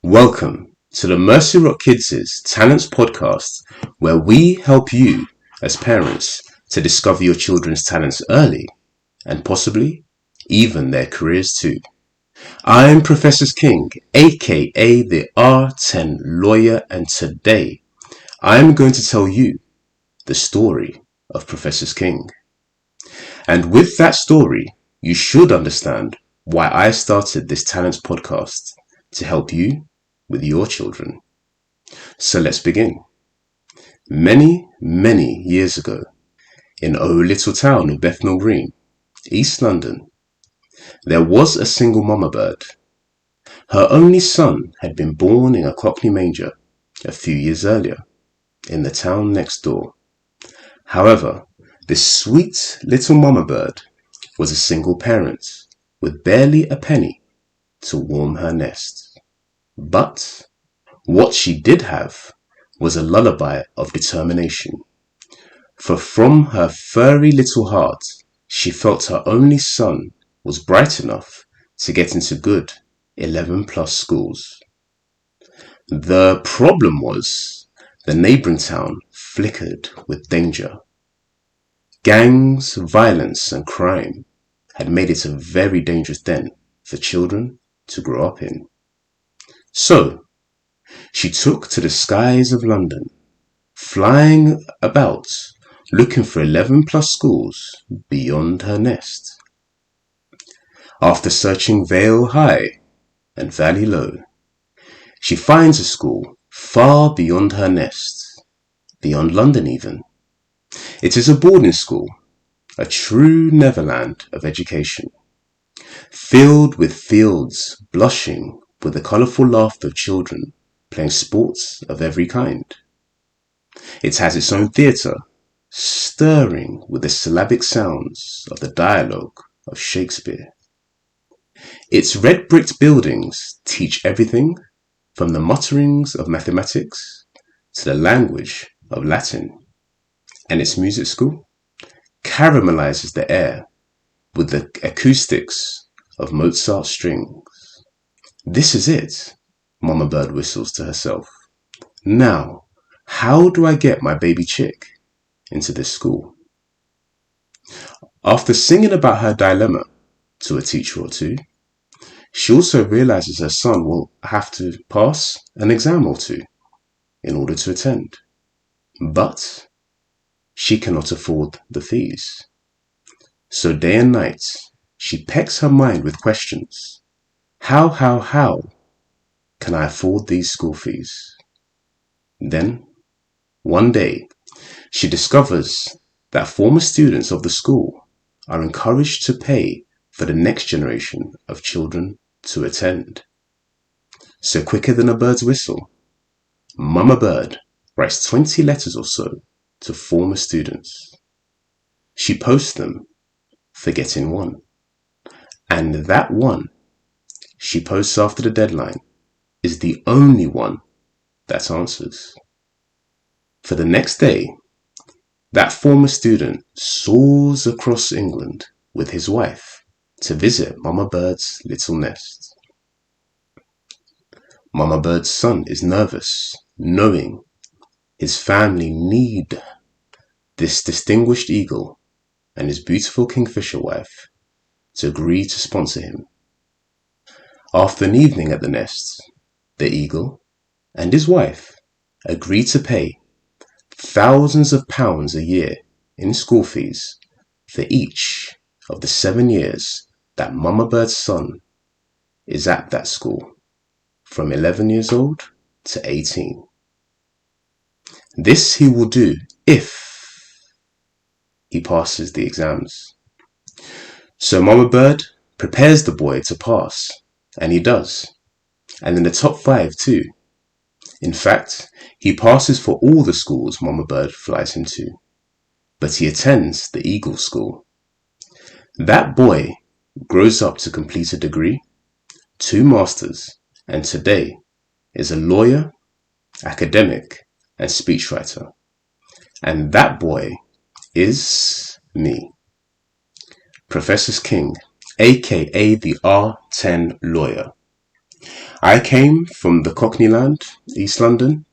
Welcome to the MercyRock Kids Talent Podcast, where we help you as parents to discover your children's talents early and possibly even their careers too. I'm Professus King, aka the R10 lawyer, and today I'm going to tell you the story of Professus King. And with that story, you should understand why I started this Talents Podcast to help you with your children. So let's begin. Many years ago, in O little town of Bethnal Green, East London, there was a single mama bird. Her only son had been born in a Cockney manger a few years earlier in the town next door. However, this sweet little mama bird was a single parent with barely a penny to warm her nest. But what she did have was a lullaby of determination. For from her furry little heart, she felt her only son was bright enough to get into good 11+ schools. The problem was the neighbouring town flickered with danger. Gangs, violence and crime had made it a very dangerous den for children to grow up in. So, she took to the skies of London, flying about, looking for 11+ schools beyond her nest. After searching Vale High and Valley Low, she finds a school far beyond her nest, beyond London even. It is a boarding school, a true Neverland of education, filled with fields blushing with the colourful laughter of children playing sports of every kind. It has its own theatre, stirring with the syllabic sounds of the dialogue of Shakespeare. Its red-bricked buildings teach everything from the mutterings of mathematics to the language of Latin. And its music school caramelizes the air with the acoustics of Mozart's strings. This is it, Mama Bird whistles to herself. Now, how do I get my baby chick into this school? After singing about her dilemma to a teacher or two, she also realizes her son will have to pass an exam or two in order to attend. But she cannot afford the fees. So day and night, she pecks her mind with questions. How can I afford these school fees? Then, one day, she discovers that former students of the school are encouraged to pay for the next generation of children to attend. So quicker than a bird's whistle, Mama Bird writes 20 letters or so to former students. She posts them, forgetting one. And that one she posts after the deadline is the only one that answers. For the next day, that former student soars across England with his wife to visit Mama Bird's little nest. Mama Bird's son is nervous, knowing his family need this distinguished eagle and his beautiful kingfisher wife to agree to sponsor him. After an evening at the nest, the eagle and his wife agree to pay thousands of pounds a year in school fees for each of the 7 years that Mama Bird's son is at that school, from 11 years old to 18. This he will do if he passes the exams. So Mama Bird prepares the boy to pass, and he does, and in the top 5 too. In fact, he passes for all the schools Mama Bird flies him to, but he attends the Eagle School. That boy grows up to complete a degree, 2 masters, and today is a lawyer, academic, and speechwriter. And that boy is me, Professus King, aka the R10 lawyer. I came from the Cockney land, East London.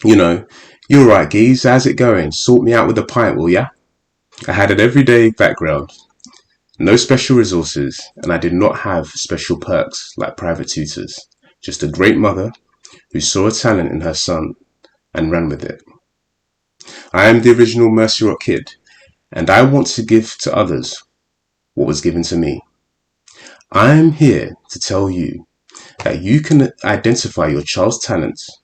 You know, you're right, geez, how's it going? Sort me out with a pint, will ya? I had an everyday background, no special resources, and I did not have special perks like private tutors. Just a great mother who saw a talent in her son and ran with it. I am the original MercyRock Kid, and I want to give to others what was given to me. I am here to tell you that you can identify your child's talents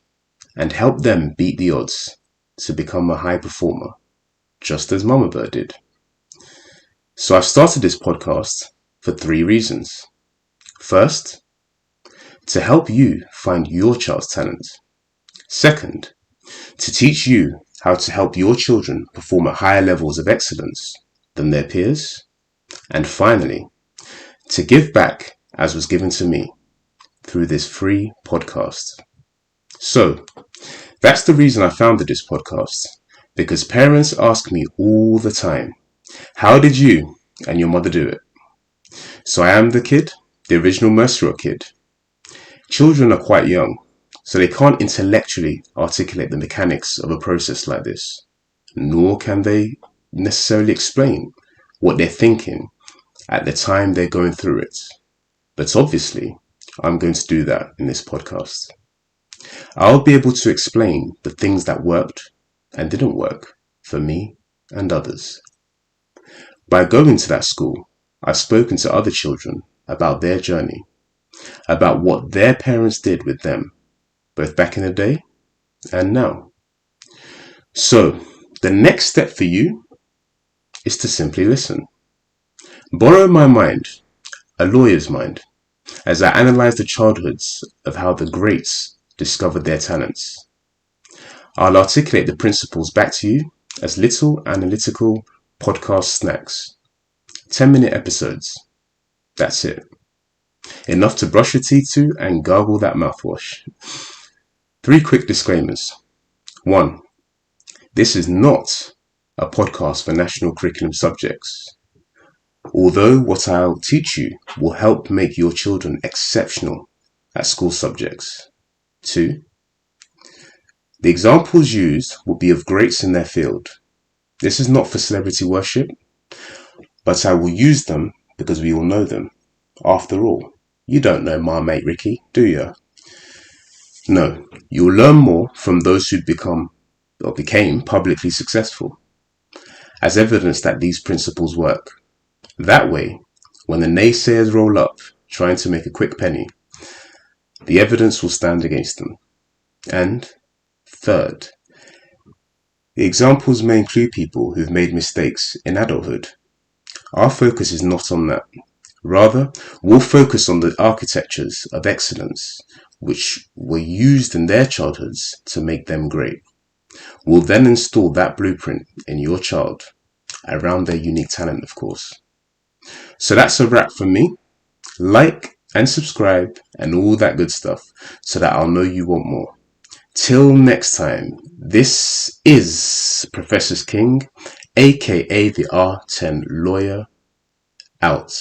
and help them beat the odds to become a high performer, just as Mama Bird did. So I've started this podcast for 3 reasons. First, to help you find your child's talent. Second, to teach you how to help your children perform at higher levels of excellence than their peers. And finally, to give back as was given to me through this free podcast. So, that's the reason I founded this podcast, because parents ask me all the time, how did you and your mother do it? So I am the kid, the original MercyRock Kid. Children are quite young, so they can't intellectually articulate the mechanics of a process like this, nor can they necessarily explain what they're thinking at the time they're going through it. But obviously, I'm going to do that in this podcast. I'll be able to explain the things that worked and didn't work for me and others. By going to that school, I've spoken to other children about their journey, about what their parents did with them, both back in the day and now. So, the next step for you is to simply listen. Borrow my mind, a lawyer's mind, as I analyze the childhoods of how the greats discovered their talents. I'll articulate the principles back to you as little analytical podcast snacks. 10-minute episodes. That's it. Enough to brush your teeth to and gargle that mouthwash. 3 quick disclaimers. 1. This is not a podcast for national curriculum subjects, although what I'll teach you will help make your children exceptional at school subjects. 2. The examples used will be of greats in their field. This is not for celebrity worship, but I will use them because we all know them. After all, you don't know my mate Ricky, do you? No, you'll learn more from those who became publicly successful, as evidence that these principles work. That way, when the naysayers roll up trying to make a quick penny, the evidence will stand against them. And third, the examples may include people who've made mistakes in adulthood. Our focus is not on that. Rather, we'll focus on the architectures of excellence which were used in their childhoods to make them great. We'll then install that blueprint in your child, around their unique talent, of course. So that's a wrap from me. Like and subscribe and all that good stuff so that I'll know you want more. Till next time, this is Professus King, aka the R10 lawyer, out.